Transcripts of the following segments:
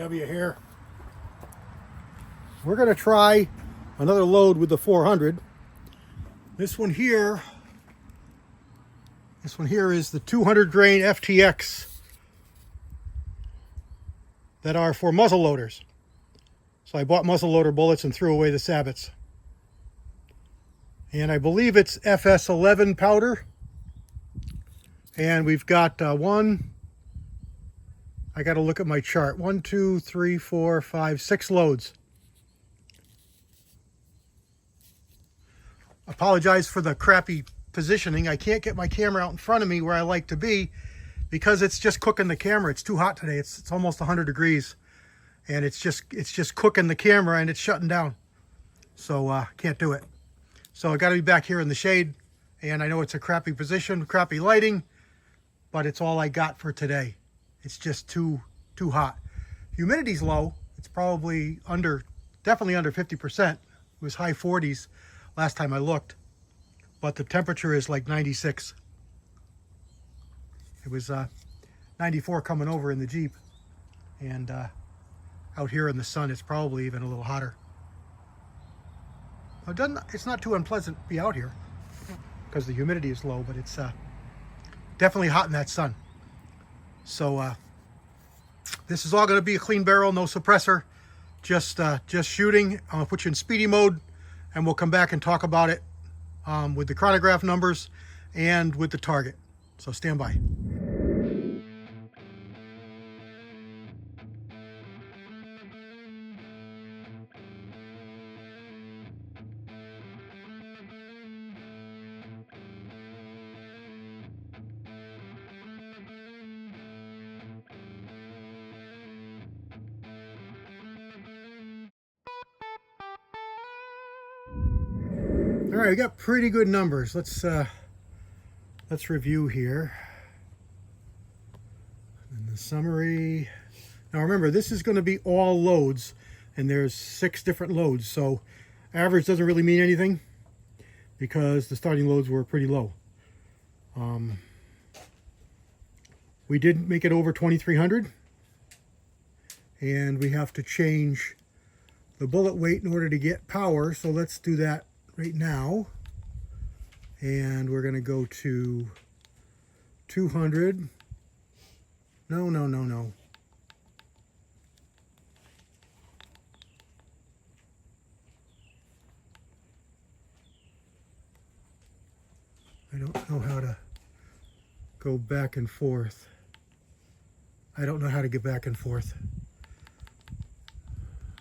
W here. We're going to try another load with the 400. This one here is the 200 grain FTX that are for muzzle loaders. So I bought muzzle loader bullets and threw away the sabots. And I believe it's FS11 powder. And we've got I got to look at my chart. 1, 2, 3, 4, 5, 6 loads. Apologize for the crappy positioning. I can't get my camera out in front of me where I like to be because it's just cooking the camera. It's too hot today. It's almost 100 degrees, and it's just cooking the camera and it's shutting down. So can't do it. So I got to be back here in the shade, and I know it's a crappy position, crappy lighting, but it's all I got for today. It's just too hot. Humidity's low. It's probably definitely under 50%. It was high 40s last time I looked, but the temperature is like 96. It was 94 coming over in the Jeep, and out here in the sun it's probably even a little hotter. It's not too unpleasant to be out here because the humidity is low, but it's definitely hot in that sun. So this is all going to be a clean barrel, no suppressor, just shooting. I'm going to put you in speedy mode, and we'll come back and talk about it with the chronograph numbers and with the target. So stand by. All right, we got pretty good numbers. Let's review here. And the summary. Now remember, this is going to be all loads, and there's 6 different loads. So average doesn't really mean anything because the starting loads were pretty low. We did make it over 2,300, and we have to change the bullet weight in order to get power. So let's do that right now, and we're going to go to 200. No. I don't know how to go back and forth. I don't know how to get back and forth.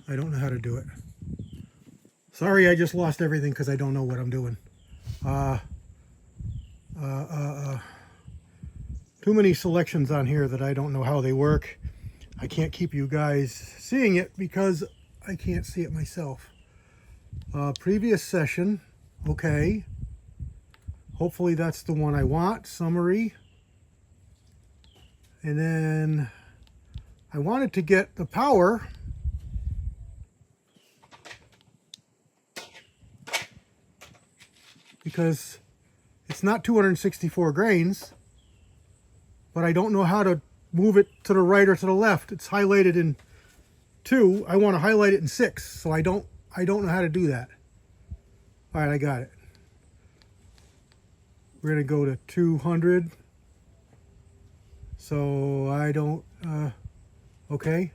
I don't know how to do it. Sorry, I just lost everything because I don't know what I'm doing. Too many selections on here that I don't know how they work. I can't keep you guys seeing it because I can't see it myself. Previous session, okay. Hopefully that's the one I want. Summary. And then I wanted to get the power. Because it's not 264 grains, but I don't know how to move it to the right or to the left. It's highlighted in 2. I want to highlight it in 6, so I don't know how to do that. All right, I got it. We're going to go to 200. So I don't, okay.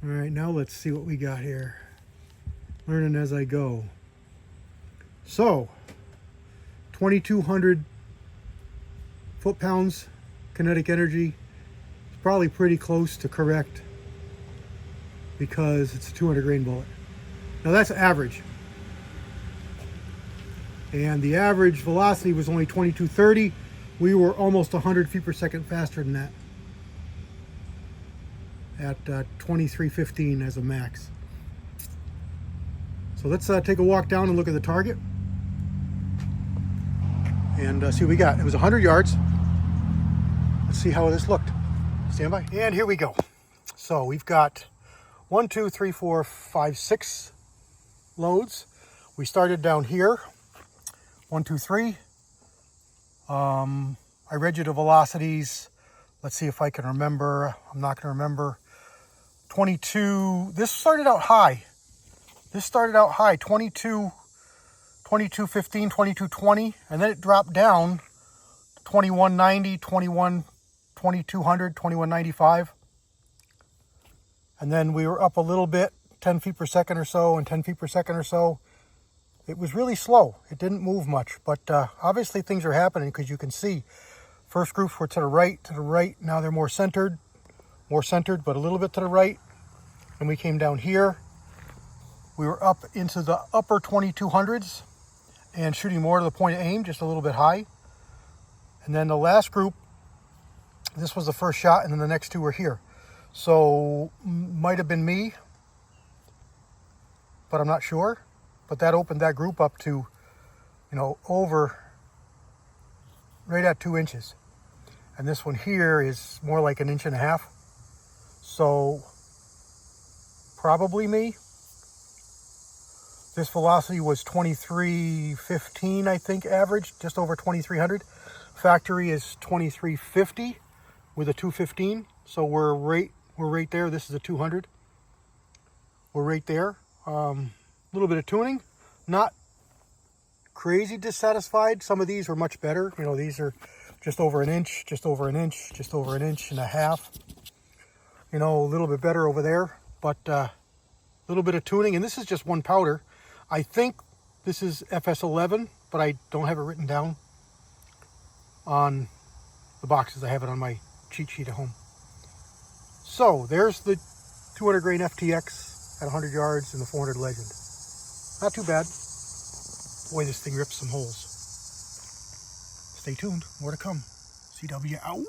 All right, now let's see what we got here. Learning as I go. So, 2,200 foot-pounds kinetic energy. It's probably pretty close to correct because it's a 200 grain bullet. Now that's average. And the average velocity was only 2230. We were almost 100 feet per second faster than that. At 2315 as a max. So let's take a walk down and look at the target and see what we got. It was 100 yards. Let's see how this looked. Stand by. And here we go. So we've got 1, 2, 3, 4, 5, 6 loads. We started down here. 1, 2, 3. I I read you the velocities. Let's see if I can remember. I'm not going to remember. 22. This started out high. 22, 2215, 2220, and then it dropped down to 2190, 2200, 2195. And then we were up a little bit, 10 feet per second or so, and 10 feet per second or so. It was really slow. It didn't move much, but obviously things are happening because you can see first groups were to the right. Now they're more centered, but a little bit to the right. And we came down here. We were up into the upper 2200s and shooting more to the point of aim, just a little bit high. And then the last group, this was the first shot, and then the next two were here. So might have been me, but I'm not sure. But that opened that group up to, you know, over right at 2 inches. And this one here is more like 1.5 inches. So probably me. This velocity was 2315, I think, average, just over 2300. Factory is 2350 with a 215. So we're right there. This is a 200. We're right there. A little bit of tuning, not crazy dissatisfied. Some of these are much better. You know, these are just over 1 inch, just over 1 inch, just over 1.5 inches. You know, a little bit better over there, but a little bit of tuning. And this is just one powder. I think this is FS11, but I don't have it written down on the boxes. I have it on my cheat sheet at home. So there's the 200 grain FTX at 100 yards and the 400 Legend. Not too bad. Boy, this thing rips some holes. Stay tuned. More to come. CW out.